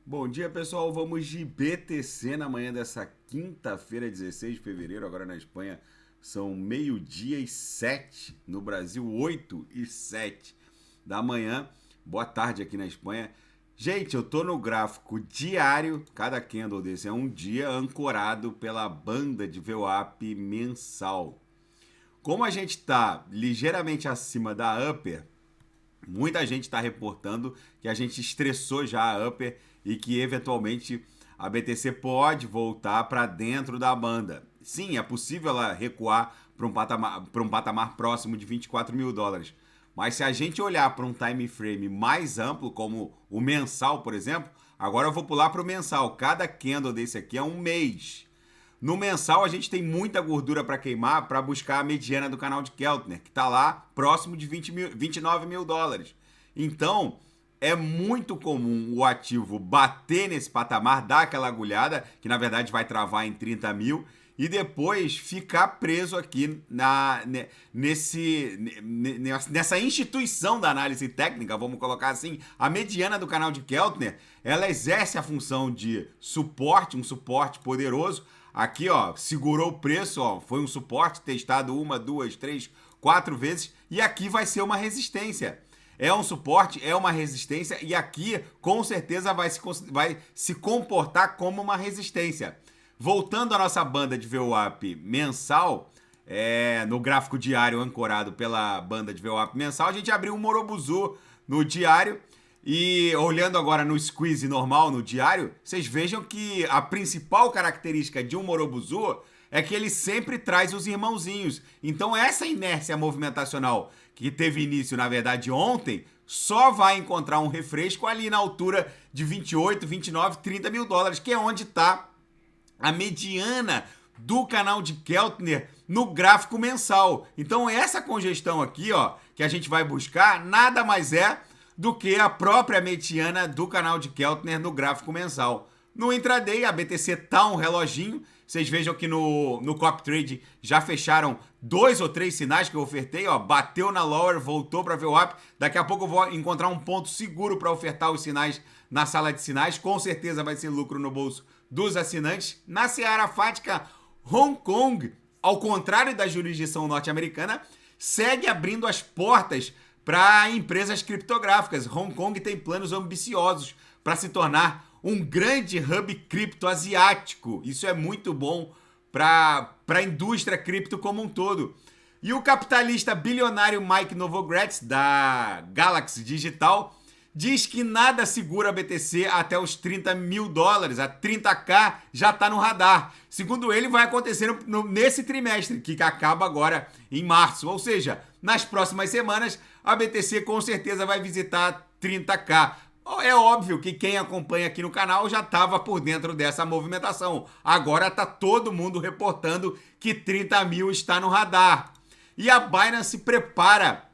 Bom dia, pessoal. Vamos de BTC na manhã dessa quinta-feira, 16 de fevereiro. Agora na Espanha são meio-dia e 7. No Brasil, 8 e 7 da manhã. Boa tarde aqui na Espanha. Gente, eu tô no gráfico diário. Cada candle desse é um dia ancorado pela banda de VWAP mensal. Como a gente está ligeiramente acima da Upper, muita gente está reportando que a gente estressou já a Upper e que eventualmente a BTC pode voltar para dentro da banda. Sim, é possível ela recuar para um patamar próximo de 24 mil dólares. Mas se a gente olhar para um time frame mais amplo, como o mensal, por exemplo, agora eu vou pular para o mensal. Cada candle desse aqui é um mês. No mensal, a gente tem muita gordura para queimar para buscar a mediana do canal de Keltner, que está lá próximo de 29 mil dólares. Então, é muito comum o ativo bater nesse patamar, dar aquela agulhada, que na verdade vai travar em 30 mil, e depois ficar preso aqui nessa instituição da análise técnica, vamos colocar assim. A mediana do canal de Keltner, ela exerce a função de suporte, um suporte poderoso. Aqui, ó, segurou o preço, ó, foi um suporte testado uma, duas, três, quatro vezes, e aqui vai ser uma resistência. É um suporte, é uma resistência, e aqui com certeza vai se comportar como uma resistência. Voltando à nossa banda de VWAP mensal, no gráfico diário ancorado pela banda de VWAP mensal, a gente abriu um Morobuzu no diário. E olhando agora no squeeze normal, no diário, vocês vejam que a principal característica de um Morobuzu é que ele sempre traz os irmãozinhos. Então essa inércia movimentacional que teve início, na verdade, ontem, só vai encontrar um refresco ali na altura de 28, 29, 30 mil dólares, que é onde está a mediana do canal de Keltner no gráfico mensal. Então essa congestão aqui, ó, que a gente vai buscar, nada mais é do que a própria mediana do canal de Keltner no gráfico mensal. No intraday, a BTC tá um reloginho. Vocês vejam que no Cop Trade já fecharam 2 ou 3 sinais que eu ofertei. Ó, bateu na lower, voltou para VWAP. Daqui a pouco eu vou encontrar um ponto seguro para ofertar os sinais na sala de sinais. Com certeza vai ser lucro no bolso dos assinantes. Na seara fática, Hong Kong, ao contrário da jurisdição norte-americana, segue abrindo as portas para empresas criptográficas. Hong Kong tem planos ambiciosos para se tornar um grande hub cripto asiático. Isso é muito bom para a indústria cripto como um todo. E o capitalista bilionário Mike Novogratz, da Galaxy Digital, diz que nada segura a BTC até os 30 mil dólares. A 30k já está no radar. Segundo ele, vai acontecer nesse trimestre, que acaba agora em março. Ou seja, nas próximas semanas, a BTC com certeza vai visitar 30k. É óbvio que quem acompanha aqui no canal já estava por dentro dessa movimentação. Agora está todo mundo reportando que 30 mil está no radar. E a Binance prepara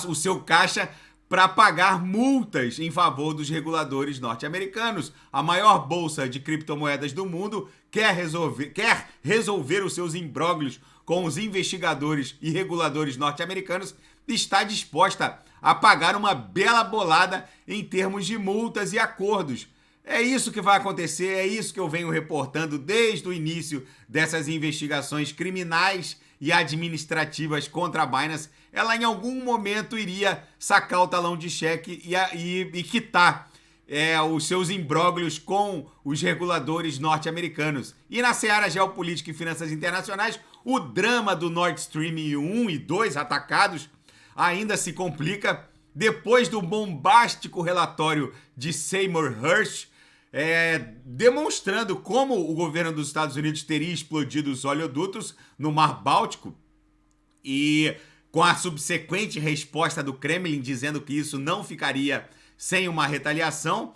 o seu caixa para pagar multas em favor dos reguladores norte-americanos. A maior bolsa de criptomoedas do mundo quer resolver os seus imbróglios com os investigadores e reguladores norte-americanos e está disposta a pagar uma bela bolada em termos de multas e acordos. É isso que vai acontecer, é isso que eu venho reportando desde o início dessas investigações criminais e administrativas contra a Binance. Ela em algum momento iria sacar o talão de cheque e quitar os seus imbróglios com os reguladores norte-americanos. E na seara geopolítica e finanças internacionais, o drama do Nord Stream 1 e 2 atacados ainda se complica depois do bombástico relatório de Seymour Hersh, demonstrando como o governo dos Estados Unidos teria explodido os oleodutos no Mar Báltico e com a subsequente resposta do Kremlin dizendo que isso não ficaria sem uma retaliação.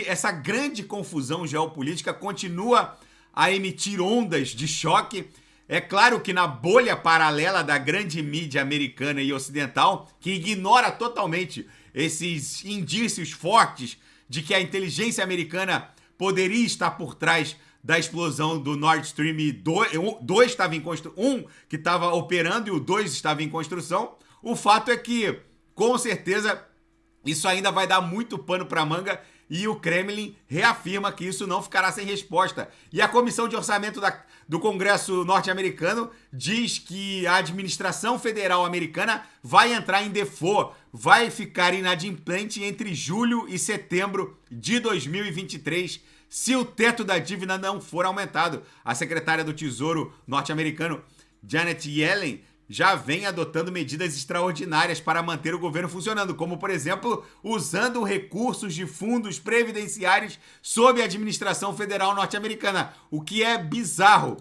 Essa grande confusão geopolítica continua a emitir ondas de choque. É claro que na bolha paralela da grande mídia americana e ocidental, que ignora totalmente esses indícios fortes de que a inteligência americana poderia estar por trás da explosão do Nord Stream 2 estava em construção, um que estava operando e o 2 estava em construção. O fato é que, com certeza, Isso ainda vai dar muito pano para manga e o Kremlin reafirma que isso não ficará sem resposta. E a Comissão de Orçamento do Congresso norte-americano diz que a administração federal americana vai entrar em default, vai ficar inadimplente entre julho e setembro de 2023, se o teto da dívida não for aumentado. A secretária do Tesouro norte-americano, Janet Yellen, já vem adotando medidas extraordinárias para manter o governo funcionando, como, por exemplo, usando recursos de fundos previdenciários sob a administração federal norte-americana, o que é bizarro.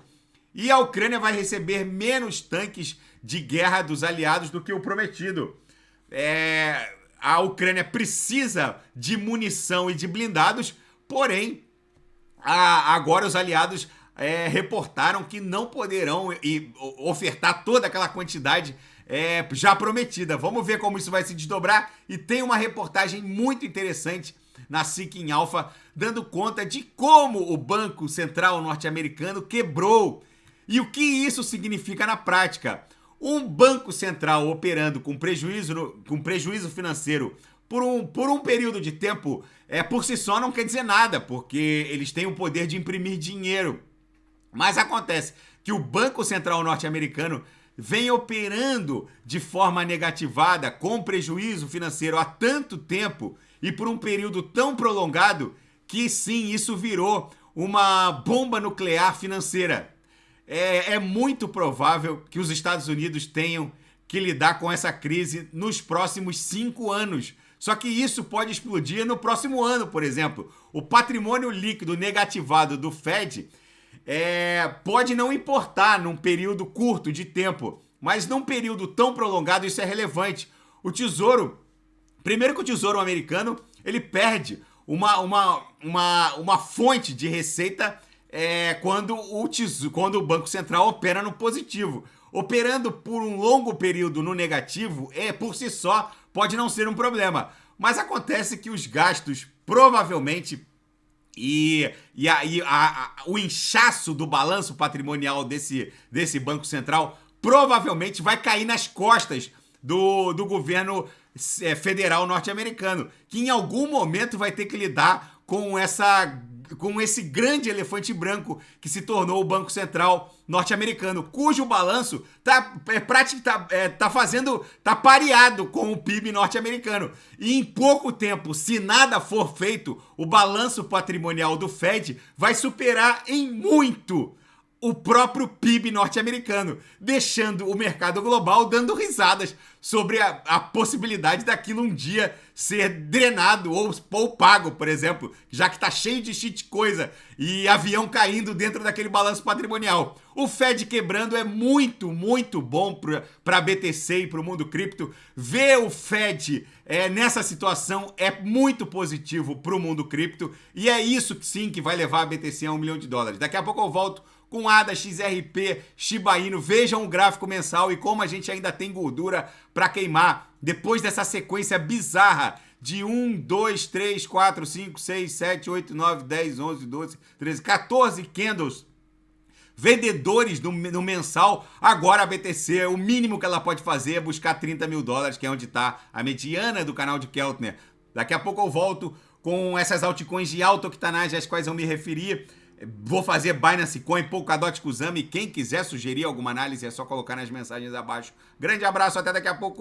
E a Ucrânia vai receber menos tanques de guerra dos aliados do que o prometido. A Ucrânia precisa de munição e de blindados, porém, agora os aliados reportaram que não poderão ofertar toda aquela quantidade já prometida. Vamos ver como isso vai se desdobrar. E tem uma reportagem muito interessante na Seeking Alpha, dando conta de como o Banco Central norte-americano quebrou e o que isso significa na prática. Um banco central operando com prejuízo financeiro por um período de tempo, por si só não quer dizer nada, porque eles têm o poder de imprimir dinheiro. Mas acontece que o Banco Central norte-americano vem operando de forma negativada, com prejuízo financeiro há tanto tempo e por um período tão prolongado que sim, isso virou uma bomba nuclear financeira. É muito provável que os Estados Unidos tenham que lidar com essa crise nos próximos 5 anos. Só que isso pode explodir no próximo ano, por exemplo. O patrimônio líquido negativado do Fed pode não importar num período curto de tempo, mas num período tão prolongado isso é relevante. Primeiro que o Tesouro americano, ele perde uma fonte de receita quando o Banco Central opera no positivo. Operando por um longo período no negativo, por si só, pode não ser um problema. Mas acontece que os gastos provavelmente o inchaço do balanço patrimonial desse Banco Central provavelmente vai cair nas costas do governo federal norte-americano, que em algum momento vai ter que lidar com esse grande elefante branco que se tornou o Banco Central norte-americano, cujo balanço tá pareado com o PIB norte-americano. E em pouco tempo, se nada for feito, o balanço patrimonial do Fed vai superar em muito o próprio PIB norte-americano, deixando o mercado global dando risadas sobre a possibilidade daquilo um dia ser drenado ou pago, por exemplo, já que tá cheio de coisa e avião caindo dentro daquele balanço patrimonial. O Fed quebrando é muito, muito bom para a BTC e para o mundo cripto. Ver o Fed nessa situação é muito positivo para o mundo cripto e é isso sim que vai levar a BTC a $1 milhão. Daqui a pouco eu volto com ADA, XRP, Shiba Inu. Vejam o gráfico mensal e como a gente ainda tem gordura para queimar depois dessa sequência bizarra de 1, 2, 3, 4, 5, 6, 7, 8, 9, 10, 11, 12, 13, 14 candles vendedores no mensal. Agora a BTC, o mínimo que ela pode fazer é buscar $30 mil, que é onde está a mediana do canal de Keltner. Daqui a pouco eu volto com essas altcoins de alta octanagem às quais eu me referi. Vou fazer Binance Coin, Polkadot, Kusama, e quem quiser sugerir alguma análise é só colocar nas mensagens abaixo. Grande abraço, até daqui a pouco.